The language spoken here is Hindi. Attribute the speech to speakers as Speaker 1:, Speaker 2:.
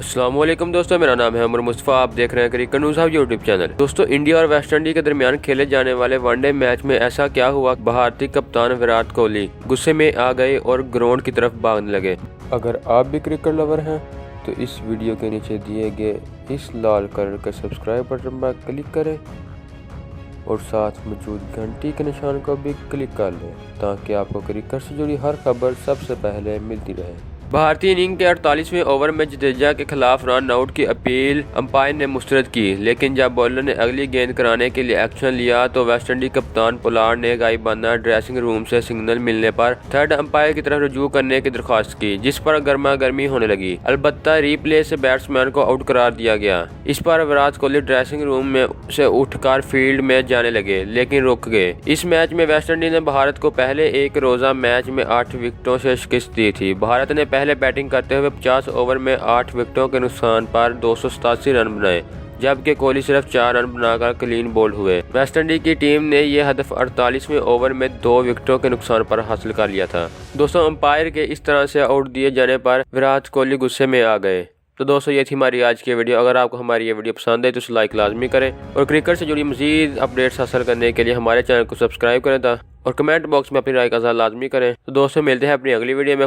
Speaker 1: अस्सलामुअलैकुम दोस्तों, मेरा नाम है उमर मुस्तफ़ा। आप देख रहे हैं cricket news hub YouTube channel. दोस्तों, इंडिया और वेस्ट इंडीज के दरमियान खेले जाने वाले वनडे मैच में ऐसा क्या हुआ, भारतीय कप्तान विराट कोहली गुस्से में आ गए और ग्राउंड की तरफ भागने लगे। अगर आप भी क्रिकेट लवर हैं तो इस वीडियो के नीचे दिए गए इस लाल कलर के सब्सक्राइब बटन पर क्लिक करें और साथ मौजूद घंटी के निशान को भी क्लिक कर लें ताकि आपको क्रिकेट से जुड़ी हर खबर सबसे पहले मिलती रहे। भारतीय इनिंग के 48वें ओवर में जडेजा के खिलाफ रन आउट की अपील अंपायर ने मुस्तरद की, लेकिन जब बॉलर ने अगली गेंद कराने के लिए एक्शन लिया तो वेस्टइंडीज कप्तान पोलार्ड ने गायबाना ड्रेसिंग रूम से सिग्नल मिलने पर थर्ड अंपायर की तरफ रजू करने की दरख्वास्त की, जिस पर गर्मा गर्मी होने लगी। अलबत्ता रीप्ले से बैट्समैन को आउट करार दिया गया। इस पर विराट कोहली ड्रेसिंग रूम में से उठकर फील्ड में जाने लगे, लेकिन रुक गए। इस मैच में वेस्टइंडीज ने भारत को पहले एक रोजा मैच में 8 विकेटों से शिकस्त दी थी। भारत ने पहले बैटिंग करते हुए 50 ओवर में 8 विकेटों के नुकसान पर 287 रन बनाए, जबकि कोहली सिर्फ 4 रन बनाकर क्लीन बोल्ड हुए। वेस्टइंडीज की टीम ने यह हदफ 48वें ओवर में 2 विकेटों के नुकसान पर हासिल कर लिया था। दोस्तों, अंपायर के इस तरह से आउट दिए जाने पर विराट कोहली गुस्से में आ गए। तो दोस्तों, ये थी हमारी आज की वीडियो। अगर आपको हमारी ये वीडियो पसंद है तो उसे लाइक लाजमी करें और क्रिकेट से जुड़ी मजीद अपडेट्स हासिल करने के लिए हमारे चैनल को सब्सक्राइब करें और कमेंट बॉक्स में अपनी राय का इज़हार लाजमी करें। तो दोस्तों, मिलते हैं अपनी अगली वीडियो में।